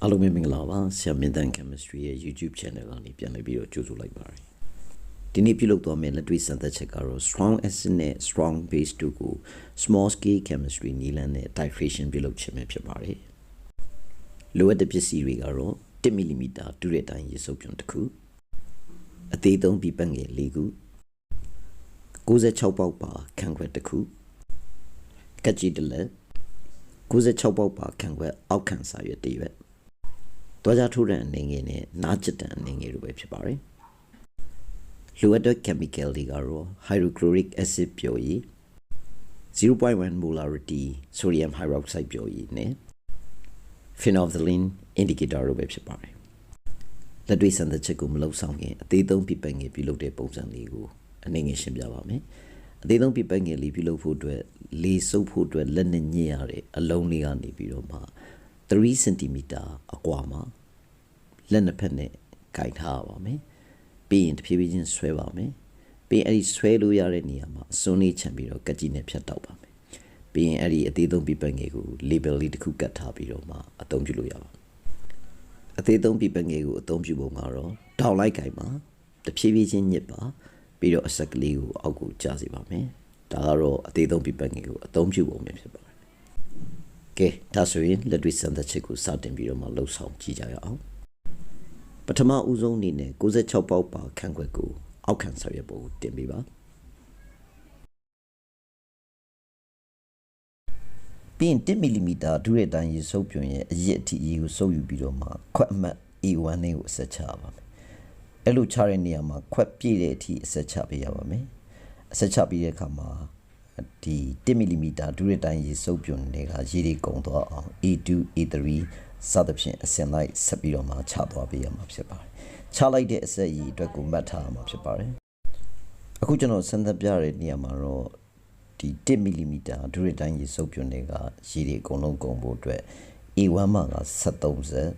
အားလုံးပဲမင်္ဂလာပါဆရာမင်းတန် chemistry ရဲ့ YouTube channel ကနေပြန်လည်ပြီးတော့ကြိုဆိုလိုက်ပါတယ်ဒီနေ့ပြုလုပ်သွားမယ့်လက်တွေ့စမ်းသပ်ချက်ကတော့ strong acid နဲ့ strong base တို့ကို small scale chemistry နည်းလမ်းနဲ့ titration ပြုလုပ်ခြင်းပဲဖြစ်ပါတယ်လိုအပ်တဲ့ပစ္စည်းတွေကတော့1 mm တူတဲ့အတိုင်းရေစုပ်ပြွန်တစ်ခုအသေးသုံးပီပတ်ငယ်4ခု96ပေါက်ပါခန့်ခွက်တစ်ခုကက်ကြီးတစ်လက်96ပေါက်ပါခန့်ခွက်အောက်ခံစာရွက်တစ်ရွက်တွားကြထိုးတဲ့အနေငယ်နဲ့နားကျတဲ့အနေငယ်လိုပဲဖြစ်ပါတယ်လိုအပ်တဲ့ chemical တွေကတော့ hydrochloric acid ပျော်ရည် 0.1 molarity sodium hydroxide ပျော်ရည်နဲ့ phenolphthalein indicator လိုပဲဖြစ်ပါတယ်လက်တွေ့စမ်းသပ်ချက်ကိုမလုပ်ဆောင်ခင်အသေးသုံးပြပတ်ငယ်ပြုလုပ်တဲ့ပုံစံလေးကိုအနေငယ်ရှင်းပြပါမယ်အသေးသုံးပြပတ်ငယ်လေးပြုလုပ်ဖို့အတွက်လေစုပ်ဖို့အတွက်လက်နဲ့ညှစ်ရတဲ့အလုံးလေးကနေပြီးတော့မှ3 cm အကွာမှာလက်နှစ်ဖက်နဲ့ဂိုက်ထားပါမယ်ပြီးရင်တဖြည်းဖြည်းချင်းဆွဲပါမယ်ပြီးရင်အဲ့ဒီဆွဲလို့ရတဲ့နေရာမှာအစွန်းလေးချန်ပြီးတော့ကက်ကြီးနဲ့ဖြတ်တောက်ပါမယ်ပြီးရင်အဲ့ဒီအသေးသုံးပြပတ်ငယ်ကို label လေးတစ်ခုကတ်ထားပြီးတော့မှအသုံးပြုလို့ရပါအသေးသုံးပြပတ်ငယ်ကိုအသုံးပြုပုံကတော့တောက်လိုက်ဂိုက်မှာတဖြည်းဖြည်းချင်းညစ်ပါပြီးတော့အဆက်ကလေးကိုအောက်ကိုကျစေပါမယ်ဒါကတော့အသေးသုံးပြပတ်ငယ်ကိုအသုံးပြုပုံပဲဖြစ်ပါတယ်ကဲဒါဆိုရင်လက်တွေ့စမ်းသပ်ချက်ကိုစတင်ပြီးတော့မှလှုပ်ဆောင်ကြည့်ကြရအောင်ပထမဦးဆုံးအနေနဲ့96ပေါက်ပါခန့်ခွက်ကိုအောက်ခံစာရွက်ပေါ်တင်ပေးပါပြီးရင်1 mm ဒူးတဲ့အတိုင်းရေစုပ်ပြွန်ရဲ့အရစ်အထိရေကိုစုပ်ယူပြီးတော့မှခွက်အမှတ် A1 နဲ့ကိုအဆက်ချပါမယ်အဲ့လိုချတဲ့နေရာမှာခွက်ပြည့်တဲ့အထိအဆက်ချပေးရပါမယ်အဆက်ချပြီးတဲ့အခါမှာဒီ1 mm ဒူးတဲ့အတိုင်းရေစုပ်ပြွန်တွေကရေတွေကုန်သွားအောင် A2 A3 စသဖြင့်အစင်လိုက်ဆက်ပြီးတော့မှချသွားပေးရမှာဖြစ်ပါတယ်ချလိုက်တဲ့အဆက်ရေအတွက်ကိုမှတ်ထားရမှာဖြစ်ပါတယ်အခုကျွန်တော်စမ်းသပ်ပြတဲ့နေရာမှာတော့ဒီ1 mm ဒူးတဲ့အတိုင်းရေစုပ်ပြွန်တွေကရေတွေအကုန်လုံးကုန်ဖို့အတွက် A1 မှာက73စက်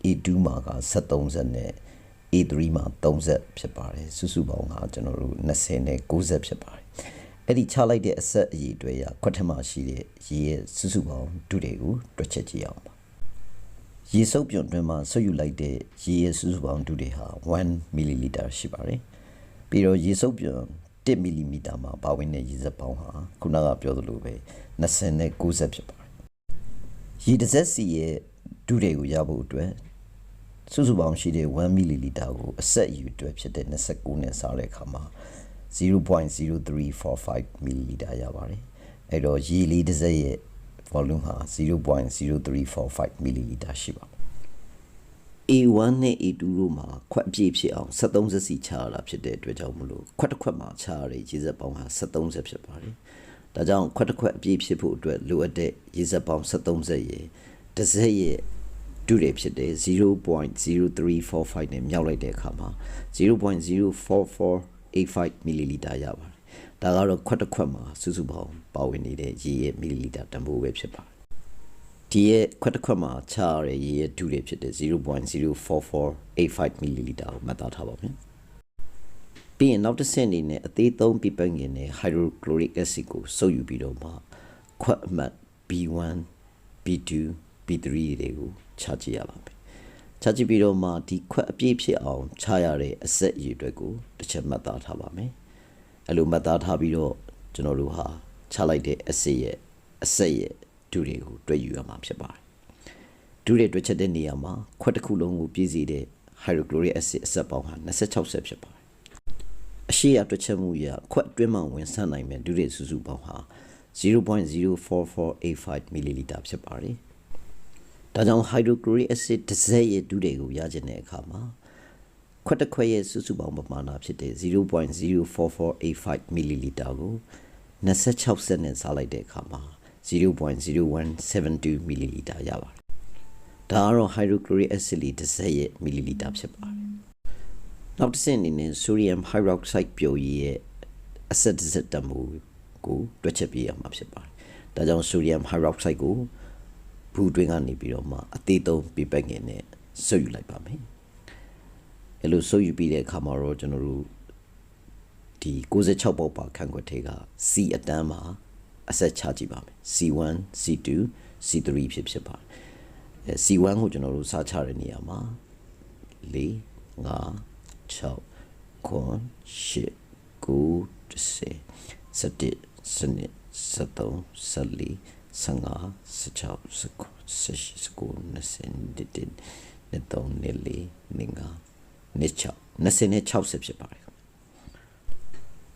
A2 မှာက73စက်နဲ့ A3 မှာ30ဖြစ်ပါတယ်စုစုပေါင်းကကျွန်တော်တို့20နဲ့90ဖြစ်ပါတယ်အဲ့ဒီချလိုက်တဲ့အဆက်အရေအတွက်ရခွက်ထမှာရှိတဲ့ရေရဲ့စုစုပေါင်းဒုတွေကိုတွက်ချက်ကြည့်အောင်ပါရေစုပ်ပြွန်တွင်မှာဆွတ်ယူလိုက်တဲ့ရေရဲ့စုစုပေါင်းဒုတွေဟာ1 ml ရှိပါတယ်ပြီးတော့ရေစုပ်ပြွန်1 ml မှာပါဝင်တဲ့ရေစက်ပေါင်းဟာခုနကပြောသလိုပဲ20နဲ့90ဖြစ်ပါတယ်ရေတစ်စက်စီရဲ့ဒုတွေကိုရဖို့အတွက်စုစုပေါင်းရှိတဲ့1 ml ကိုအဆက်အယူအတွက်ဖြစ်တဲ့29နဲ့စားတဲ့အခါမှာ0.0345 ml ရပါတယ်အဲ့တော့ရေလေးတစ်စက်ရဲ့ volume ဟာ 0.0345 ml ရှိပါမယ် A1 နဲ့ A2 တို့မှာခွက်အပြည့်ဖြစ်အောင်73စက်စီချရတာဖြစ်တဲ့အတွက်ကြောင့်မလို့ခွက်တစ်ခွက်မှာချရတဲ့ရေစက်ပေါင်းဟာ73စက်ဖြစ်ပါတယ်ဒါကြောင့်ခွက်တစ်ခွက်အပြည့်ဖြစ်ဖို့အတွက်လိုအပ်တဲ့ရေစက်ပေါင်း73စက်ရဲ့တစ်စက်ရဲ့ဒုတွေဖြစ်တဲ့ 0.0345 နဲ့မြောက်လိုက်တဲ့အခါမှာ 0.04485 ml ရပါတယ်ဒါကတော့ခွက်တစ်ခွက်မှာစုစုပေါင်းပါဝင်နေတဲ့ရေရဲ့ ml တန်ဖိုးပဲဖြစ်ပါတယ်ဒီရဲ့ခွက်တစ်ခွက်မှာချရတဲ့ရေရဲ့ဒုတွေဖြစ်တဲ့ 0.04485 ml ကိုမှတ်သားထားပါမယ်ပြီးရင်နောက်တစ်ဆင့်အနေနဲ့အသေးသုံးပြပတ်ငယ်နဲ့ hydrochloric acid ကိုစုပ်ယူပြီးတော့မှခွက်အမှတ် B1 B2 B3 တွေကိုချကြည့်ရပါမယ်ချကြည့်ပြီးတော့မှဒီခွက်အပြည့်ဖြစ်အောင်ချရတဲ့အဆက်အရေအတွက်ကိုတစ်ချက်မှတ်သားထားပါမယ်အဲ့လိုမှတ်သားထားပြီးတော့ကျွန်တော်တို့ဟာချလိုက်တဲ့အဆက်ရဲ့ဒုတွေကိုတွက်ယူရမှာဖြစ်ပါတယ်ဒုတွေတွက်ချက်တဲ့နေရာမှာခွက်တစ်ခုလုံးကိုပြည့်စေတဲ့ hydrochloric acid အဆက်ပေါင်းဟာ26ဆက်ဖြစ်ပါတယ်အရှိရတွက်ချက်မှုရခွက်အတွင်းမှာဝင်ဆန့်နိုင်မဲ့ဒုတွေစုစုပေါင်းဟာ 0.04485 ml ဖြစ်ပါတယ်ဒါကြောင့် hydrochloric acid တစ်စက်ရဲ့ဒုတွေကိုရခြင်းတဲ့အခါမှာခွက်တစ်ခွက်ရဲ့စုစုပေါင်းပမာဏဖြစ်တဲ့ 0.04485 ml ကို26စက်နဲ့စားလိုက်တဲ့အခါမှာ 0.0172 ml ရပါတယ်ဒါကတော့ hydrochloric acid လေးတစ်စက်ရဲ့ ml ဖြစ်ပါတယ်နောက်တစ်ဆင့်အနေနဲ့ sodium hydroxide ပျော်ရည်ရဲ့အဆက်တစ်စက်တန်ဖိုးကိုတွက်ချက်ပြရမှာဖြစ်ပါတယ်ဒါကြောင့် sodium hydroxide ကိုဘူးတွင်းကနေပြီးတော့မှအသေးသုံးပြပတ်ငယ်နဲ့စုပ်ယူလိုက်ပါမယ်အဲ့လိုစုပ်ယူပြီးတဲ့အခါမှာတော့ကျွန်တော်တို့ဒီ96ပေါက်ပါခန့်ခွက်ထဲက C အတန်းမှာအဆက်ချကြည့်ပါမယ် C1 C2 C3 ဖြစ်ပါတယ် C1 ကိုကျွန်တော်တို့စားချတဲ့နေရာမှာ4 5 6 9 10 9 10 11 12 13 14 15 16 19 20 60ဖြစ်ပါတယ်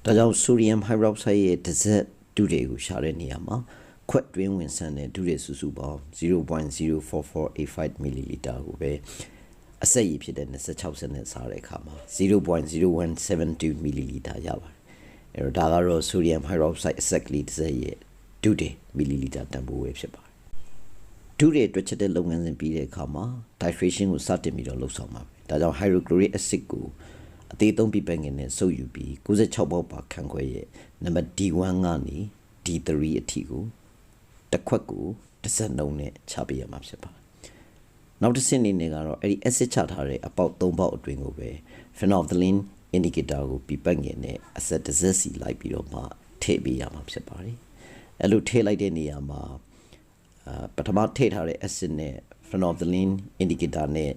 ဒါကြောင့်ဆိုဒီယမ်ဟိုက်ဒရော့ဆိုက်ရဲ့တစ်စက်ဒုတွေကိုရှာတဲ့နေရာမှာခွက်တွင်းဝင်ဆန်တဲ့ဒုတွေစုစုပေါင်း 0.04485 ml ကိုပဲအဆက်ရည်ဖြစ်တဲ့26စက်နဲ့စားတဲ့အခါမှာ 0.0172 ml ရပါတယ်အဲ့တော့ဒါကတော့ဆိုဒီယမ်ဟိုက်ဒရော့ဆိုက်အဆက်ကလေးတစ်စက်ရဲ့ဒုတွေ ml တန်ဖိုးပဲဖြစ်ပါတယ်ဒုတွေတွက်ချက်တဲ့လုပ်ငန်းစဉ်ပြီးတဲ့အခါမှာ titration ကိုစတင်ပြီးတော့လုပ်ဆောင်ပါမယ်ဒါကြောင့် hydrochloric acid ကိုအသေးသုံးပြပငယ်နဲ့စုပ်ယူပြီး96ပေါက်ပါခန့်ခွဲရဲ့နံပါတ် D1 ကနေ D3 အထိကိုတစ်ခွက်ကိုတစ်စက်နှုံနဲ့ချပေးရမှာဖြစ်ပါတယ်နောက်တစ်ဆင့်အနေနဲ့ကတော့အဲ့ဒီ acid ချထားတဲ့အပေါက်3ပေါက်အတွင်းကိုပဲ phenolphthalein indicator ကိုပြပငယ်နဲ့အဆက်တစ်စက်စီလိုက်ပြီးတော့မှထည့်ပေးရမှာဖြစ်ပါတယ်အဲ့လိုထည့်လိုက်တဲ့နေရာမှာပထမထည့်ထားတဲ့ acid နဲ့ phenolphthalein indicator နဲ့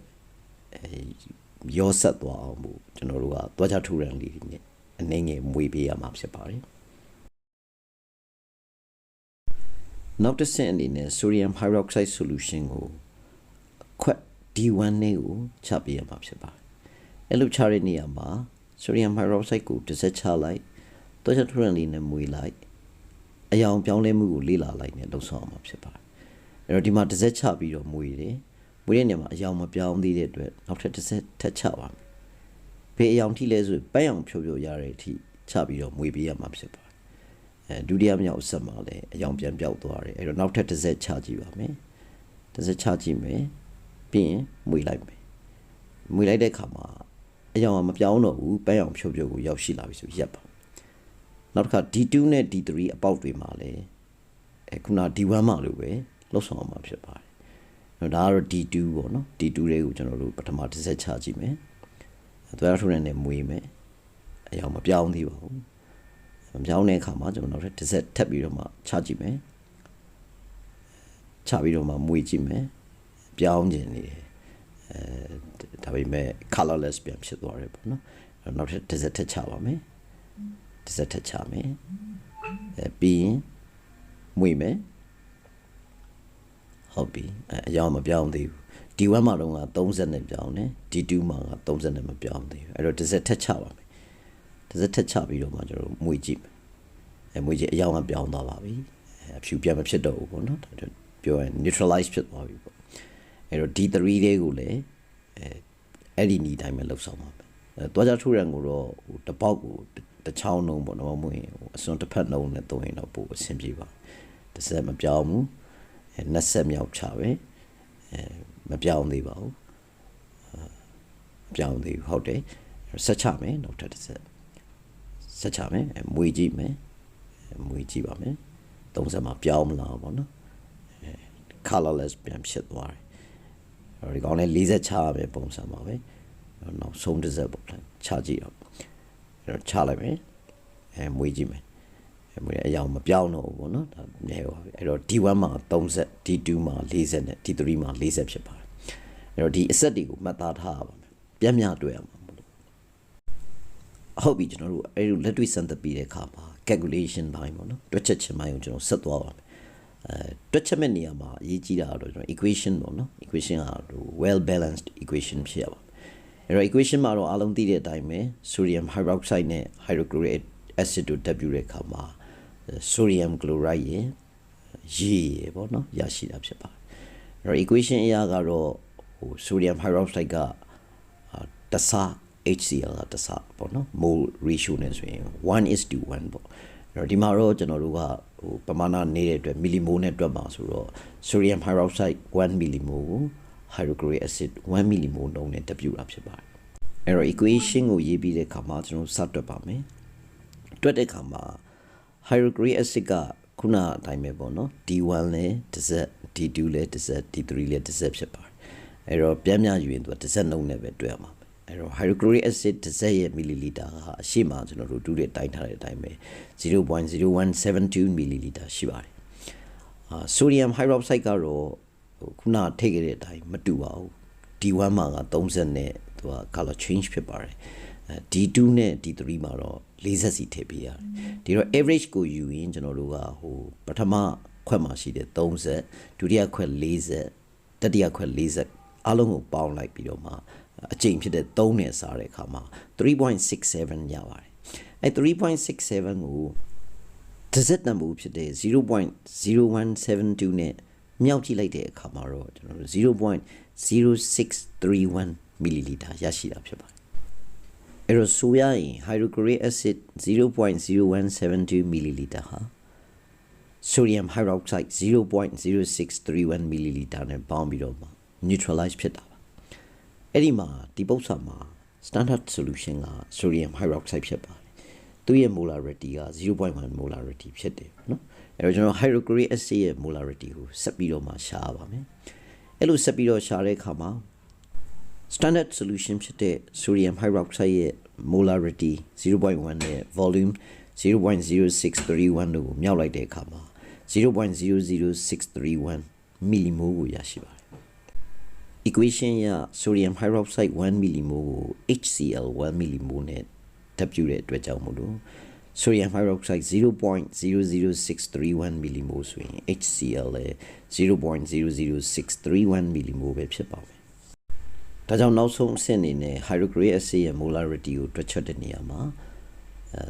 ရောဆက်သွားအောင်မို့ကျွန်တော်တို့ကသွားကြထူရန်လေးတွေနဲ့အနေငယ်မွေးပေးရမှာဖြစ်ပါတယ်နောက်တစ်ဆင့်အနေနဲ့ sodium hydroxide solution ကိုခွက် D1 နဲ့ကိုချပေးရမှာဖြစ်ပါတယ်အဲ့လိုချတဲ့နေရာမှာ sodium hydroxide ကိုတစ်စက်ချလိုက်သွားကြထူရန်လေးနဲ့မွေးလိုက်အယောင်ပြောင်းလဲမှုကိုလေ့လာလိုက်နဲ့လှုပ်ဆောင်အောင်မှာဖြစ်ပါတယ်အဲ့တော့ဒီမှာတစ်စက်ချပြီးတော့မွေးတယ်မွေးတဲ့နေရာမှာအယောင်မပြောင်းသေးတဲ့အတွက်နောက်ထပ်တစ်စက်ထပ်ချပါမယ်ဘေးအယောင်ထိလဲဆိုပန်းအောင်ဖြိုးဖြိုးရတဲ့အထိချပြီးတော့မွေးပေးရမှာဖြစ်ပါတယ်ဒုတိယမြောက်ဆက်မှာလည်းအယောင်ပြန်ပြောက်သွားတယ်အဲ့တော့နောက်ထပ်တစ်စက်ချကြည့်ပါမယ်တစ်စက်ချကြည့်မယ်ပြီးရင်မွေးလိုက်မယ်မွေးလိုက်တဲ့အခါမှာအယောင်ကမပြောင်းတော့ဘူးပန်းအောင်ဖြိုးဖြိုးကိုရောက်ရှိလာပြီဆိုရက်ပါနောက်တစ်ခါ D2 နဲ့ D3 အပေါက်တွေမှာလည်းခုန D1 မှာလိုပဲလှုပ်ဆောင်အောင်မှာဖြစ်ပါတယ်ဒါကတော့ D2 ပေါ့နော် D2 တွေကိုကျွန်တော်တို့ပထမတစ်စက်ချကြည့်မယ်သွားရထုံးနဲ့မွေးမယ်အယောင်မပြောင်းသေးပါဘူးမပြောင်းတဲ့အခါမှာကျွန်တော်နောက်ထပ်တစ်စက်ထပ်ပြီးတော့မှချကြည့်မယ်ချပြီးတော့မှမွေးကြည့်မယ်ပြောင်းခြင်းနေတယ်ဒါပေမဲ့ colorless ပြန်ဖြစ်သွားတယ်ပေါ့နော်နောက်ထပ်တစ်စက်ထပ်ချပါမယ်တစ်စက်ထပ်ချမယ်ပြီးရင်မွေးမယ်ဟုတ်ပြီအယောင်မပြောင်းသေးဘူး D1 မှာတော့က30နဲ့ပြောင်းတယ် D2 မှာက30နဲ့မပြောင်းသေးဘူးအဲ့တော့တစ်စက်ထက်ချပါမယ်တစ်စက်ထက်ချပြီးတော့မှကျွန်တော်မွေကြည့်မယ်မွေကြည့်အယောင်ကပြောင်းသွားပါပြီအဖြူပြန်မဖြစ်တော့ဘူးပေါ့နော်ပြောရင် neutralize ဖြစ်သွားပြီပေါ့အဲ့တော့ D3 တွေကိုလည်းအဲ့ဒီနီးတိုင်းပဲလှုပ်ဆောင်ပါမယ်တွားကြထိုးရန်ကိုတော့တပေါက်ကိုတစ်ချောင်းလုံးပေါ့နော်မွေအစွန်းတစ်ဖက်လုံးနဲ့သုံးရင်တော့ပို့အဆင်ပြေပါတစ်စက်မပြောင်းဘူးနှစ်ဆက်မြောက်ချပဲမပြောင်းသေးပါဘူးမပြောင်းသေးဘူးဟုတ်တယ်ဆက်ချမယ်နောက်ထပ်တစ်ဆက်ချမယ်မွေကြည့်မယ်မွေကြည့်ပါမယ်30မှာပြောင်းမလားပေါ့နော် colorless ပြန်ဖြစ်သွားတယ်ဒီကောင်လေး40ချရမယ်ပုံစံပါပဲနောက်ဆုံးတစ်ဆက်ပေါ့ချကြည့်တော့ချလိုက်မယ်မွေကြည့်မယ်မွေအယောင်မပြောင်းတော့ဘူးပေါ့နော်ဒါနည်းပါပဲအဲ့တော့ D1 မှာ30 D2 မှာ40နဲ့ D3 မှာ40ဖြစ်ပါတယ်အဲ့တော့ဒီအဆက်တွေကိုမှတ်သားထားရပါမယ်ပြန်မြတွေ့ရမှာမလို့ဟုတ်ပြီကျွန်တော်တို့အဲ့လိုလက်တွေ့စမ်းသပ်ပြီးတဲ့အခါမှာ calculation ဘိုင်းပေါ့နော်တွက်ချက်ခြင်းဘိုင်းကိုကျွန်တော်ဆက်သွားပါမယ်တွက်ချက်မဲ့နေရာမှာအရေးကြီးတာကတော့ကျွန်တော် equation ပေါ့နော် equation က well balanced equation ဖြစ်ရပါအဲ့တော့ equation မှာတော့အားလုံးသိတဲ့အတိုင်းပဲ sodium hydroxide နဲ့ hydrochloric acid တို့တက်ပြတဲ့အခါမှာsodium chloride ရေပေါ့နော်ရရှိတာဖြစ်ပါတယ်အဲ့တော့ equation အရာကတော့sodium hydroxide ကတဆ HCl ကတဆပေါ့နော် mole ratio နဲ့ဆိုရင် 1:1 ပေါ့အဲ့တော့ဒီမှာတော့ကျွန်တော်တို့ကပမာဏနေတဲ့အတွက် millimole နဲ့တွက်ပါဆိုတော့ sodium hydroxide 1 millimole ကို hydrochloric acid 1 millimole နှုန်းနဲ့တက်ပြတာဖြစ်ပါတယ်အဲ့တော့ equation ကိုရေးပြီးတဲ့အခါမှာကျွန်တော်စတွက်ပါမယ်တွက်တဲ့အခါမှာ hydrochloric acid ကခုနအတိုင်းပဲပေါ့နော် D1 လည်းတစ်စက် D2 လည်းတစ်စက် D3 လည်းတစ်စက်ဖြစ်ပါတယ်အဲ့တော့ပြန်မြယူရင်သူကတစ်စက်နှုန်းနဲ့ပဲတွက်ရမှာအဲ့တော့ hydrochloric acid တစ်စက်ရဲ့မီလီလီတာဟာအရှိမကျွန်တော်တို့တူတဲ့တိုင်းထားတဲ့အတိုင်းပဲ 0.0172 မီလီလီတာရှိပါတယ်sodium hydroxide ကတော့ ခုနထိတ်ခဲ့တဲ့အတိုင်းမတူပါဘူး D1 မှာက30နဲ့သူက color change ဖြစ်ပါတယ်D2 နဲ့ D3 မှာတော့40စီထည့်ပေးရတယ်ဒီတော့ average ကိုယူရင်ကျွန်တော်တို့ကဟိုပထမခွက်မှာရှိတဲ့30ဒုတိယခွက်40တတိယခွက်40အားလုံးကိုပေါင်းလိုက်ပြီးတော့မှအကျိန်ဖြစ်တဲ့3နဲ့စားတဲ့အခါမှာ 3.67 ရပါတယ်အဲ3.67 ကိုတစ်စက်တန်ဖိုးဖြစ်တဲ့ 0.0172 နဲ့မြောက်ကြည့်လိုက်တဲ့အခါမှာတော့ကျွန်တော်တို့ 0.0631 milliliter ရရှိတာဖြစ်ပါတယ်အဲ့တော့ဆိုရရင် hydrochloric acid 0.0172 milliliter ဟာ sodium hydroxide 0.0631 milliliter နဲ့ပေါင်းပြီးတော့မှ neutralize ဖြစ်တာပါအဲ့ဒီမှာဒီပု္ပ္ပာမှာ standard solution က sodium hydroxide ဖြစ်ပါတယ်သူရဲ့ molarity က 0.1 molarity ဖြစ်တယ်နော်အဲ့တော့ကျွန်တော် hydrochloric acid ရဲ့ molarity ကိုဆက်ပြီးတော့မှရှားပါမယ်အဲ့လိုဆက်ပြီးတော့ရှားတဲ့အခါမှာstandard solution ဖြစ်တဲ့ sodium hydroxide ရဲ့ molarity 0.1 နဲ့ volume 0.0631 တို့ကိုမြောက်လိုက်တဲ့အခါမှာ 0.00631 millimole ကိုရရှိပါတယ် equation ရ sodium hydroxide 1 millimole ကို HCl 1 millimole နဲ့တပ်ပြုတဲ့အတွက်ကြောင့်မို့လို့ sodium hydroxide 0.00631 millimole ဆိုရင် HCl လည်း 0.00631 millimole ပဲဖြစ်ပါမယ်ဒါကြောင့်နောက်ဆုံးအဆင့်အနေနဲ့ hydrochloric acid ရဲ့ molarity ကိုတွက်ချက်တဲ့နေရာမှာ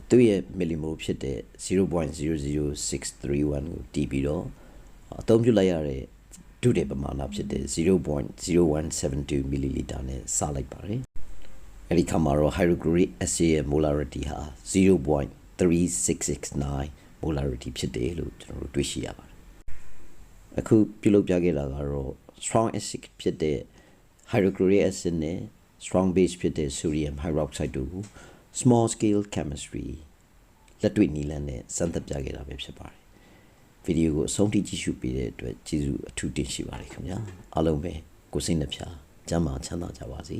သူ့ရဲ့ millimole ဖြစ်တဲ့ 0.00631 ကိုတီးပြီးတော့အသုံးပြုလိုက်ရတဲ့ဒုတိယပမာဏဖြစ်တဲ့ 0.0172 milliliter နဲ့စလိုက်ပါတယ်အဲ့ဒီခါမှာတော့ hydrochloric acid ရဲ့ molarity ဟာ 0.3669 molarity ဖြစ်တယ်လို့ကျွန်တော်တို့တွေ့ရှိရပါတယ်အခုပြုလုပ်ပြခဲ့တာကတော့ strong acid ဖြစ်တဲ့hydrochloric acid နဲ့ strong base ဖြစ်တဲ့ sodium hydroxide တို့ကို small scale chemistry လက်တွေ့နည်းလမ်းနဲ့စမ်းသပ်ပြခဲ့တာပဲဖြစ်ပါတယ်ဗီဒီယိုကိုအဆုံးထိကြည့်ရှုပေးတဲ့အတွက်ကျေးဇူးအထူးတင်ရှိပါတယ်ခင်ဗျာအားလုံးပဲကိုယ်စိတ်နှပြကျန်းမာချမ်းသာကြပါစေ